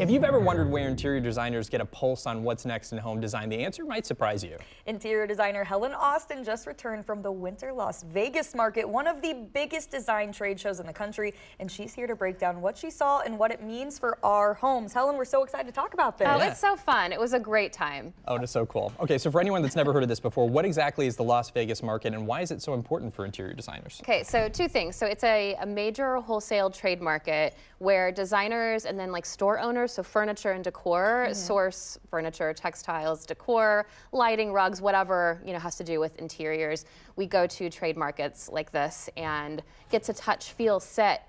If you've ever wondered where interior designers get a pulse on what's next in home design, the answer might surprise you. Interior designer Helen Austen just returned from the Winter Las Vegas market, one of the biggest design trade shows in the country, and she's here to break down what she saw and what it means for our homes. Helen, we're so excited to talk about this. Oh, it's so fun. It was a great time. Oh, it's so cool. Okay, so for anyone that's never heard of this before, what exactly is the Las Vegas market and why is it so important for interior designers? Okay, so two things. So it's a major wholesale trade market where designers and then like store owners, so furniture and decor, source furniture, textiles, decor, lighting, rugs, whatever, has to do with interiors. We go to trade markets like this and get to touch, feel, sit,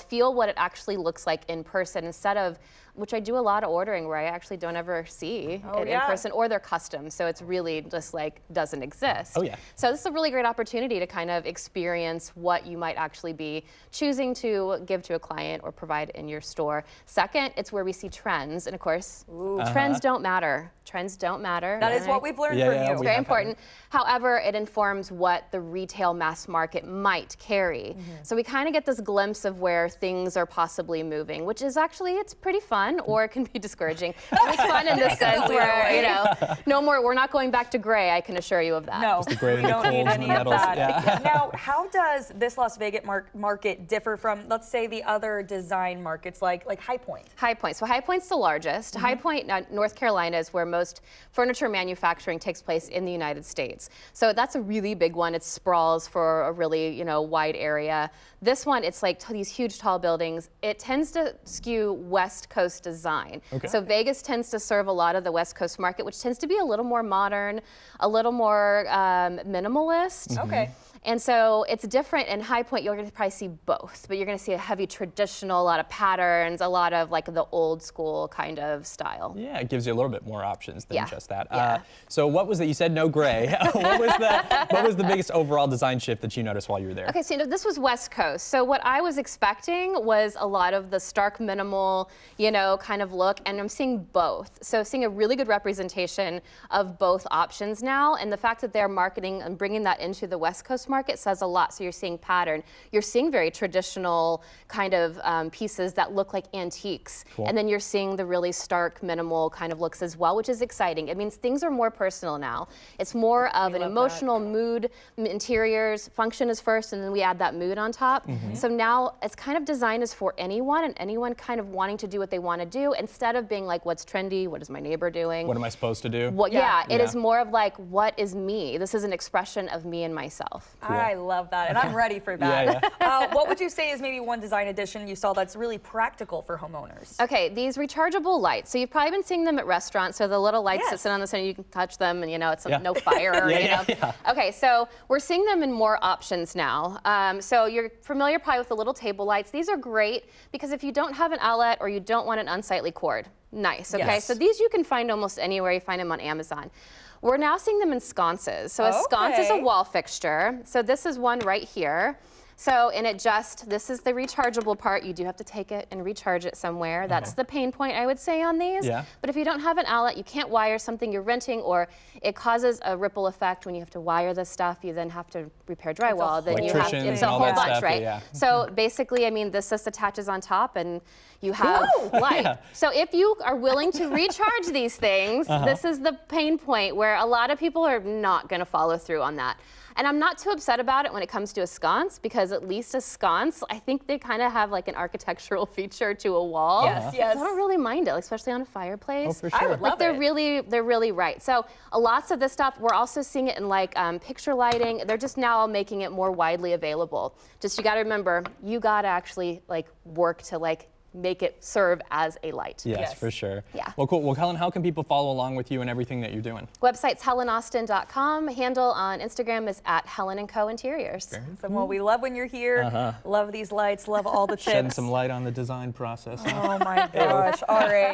feel what it actually looks like in person instead of, which I do a lot of ordering where I actually don't ever see it in person, or they're custom. So it's really just like doesn't exist. Oh yeah. So this is a really great opportunity to kind of experience what you might actually be choosing to give to a client or provide in your store. Second, it's where we see trends. And of course, trends don't matter. Trends don't matter. That is what we've learned from you. It's very important. However, it informs what the retail mass market might carry. So we kind of get this glimpse of where things are possibly moving, which is actually, it's pretty fun, or it can be discouraging. It's fun in the sense where, no more, we're not going back to gray, I can assure you of that. No, the gray, we don't need any of that. Yeah. Now, how does this Las Vegas market differ from, let's say, the other design markets like High Point? High Point. So High Point's the largest. High Point, North Carolina, is where most furniture manufacturing takes place in the United States. So that's a really big one. It sprawls for a really, wide area. This one, it's like these huge tall buildings. It tends to skew West Coast design. Okay. So Vegas tends to serve a lot of the West Coast market, which tends to be a little more modern, a little more minimalist. Okay. And so it's different. In High Point, you're going to probably see both, but you're going to see a heavy traditional, a lot of patterns, a lot of like the old school kind of style. Yeah, it gives you a little bit more options than just that. Yeah. So what was that? You said no gray. what was the biggest overall design shift that you noticed while you were there? Okay, so this was West Coast. So what I was expecting was a lot of the stark minimal, kind of look, and I'm seeing both. So seeing a really good representation of both options now, and the fact that they're marketing and bringing that into the West Coast market says a lot. So you're seeing pattern. You're seeing very traditional kind of pieces that look like antiques. Cool. And then you're seeing the really stark, minimal kind of looks as well, which is exciting. It means things are more personal now. It's more of an emotional mood. Interiors, function is first, and then we add that mood on top. So now it's kind of designed as for anyone, and anyone kind of wanting to do what they want to do, instead of being like, what's trendy? What is my neighbor doing? What am I supposed to do? It is more of like, what is me? This is an expression of me and myself. Cool. I love that, and I'm ready for that. What would you say is maybe one design addition you saw that's really practical for homeowners? Okay, these rechargeable lights. So you've probably been seeing them at restaurants. So the little lights that sit on the center, you can touch them, and it's no fire. Okay, so we're seeing them in more options now. So you're familiar probably with the little table lights. These are great because if you don't have an outlet or you don't want an unsightly cord, nice. Okay, so these you can find almost anywhere. You find them on Amazon. We're now seeing them in sconces. So a sconce is a wall fixture. So this is one right here. So, and this is the rechargeable part. You do have to take it and recharge it somewhere. That's the pain point, I would say, on these. But if you don't have an outlet, you can't wire something you're renting, or it causes a ripple effect when you have to wire this stuff. You then have to repair drywall. Then you have it's a whole bunch, right? So basically, this just attaches on top, and you have light. So if you are willing to recharge these things, this is the pain point where a lot of people are not going to follow through on that. And I'm not too upset about it when it comes to a sconce, because at least a sconce, I think they kind of have like an architectural feature to a wall. Yes. I don't really mind it, especially on a fireplace. Oh, for sure. I would love they're really right. So lots of this stuff, we're also seeing it in like picture lighting. They're just now making it more widely available. Just you got to remember, you got to actually like work to like make it serve as a light. Yes, for sure. Yeah. Well, cool. Well, Helen, how can people follow along with you and everything that you're doing? Website's helenaustin.com. Handle on Instagram is @HelenandCo Interiors. Well, we love when you're here. Love these lights. Love all the tips. Shedding some light on the design process. Oh my gosh. All right.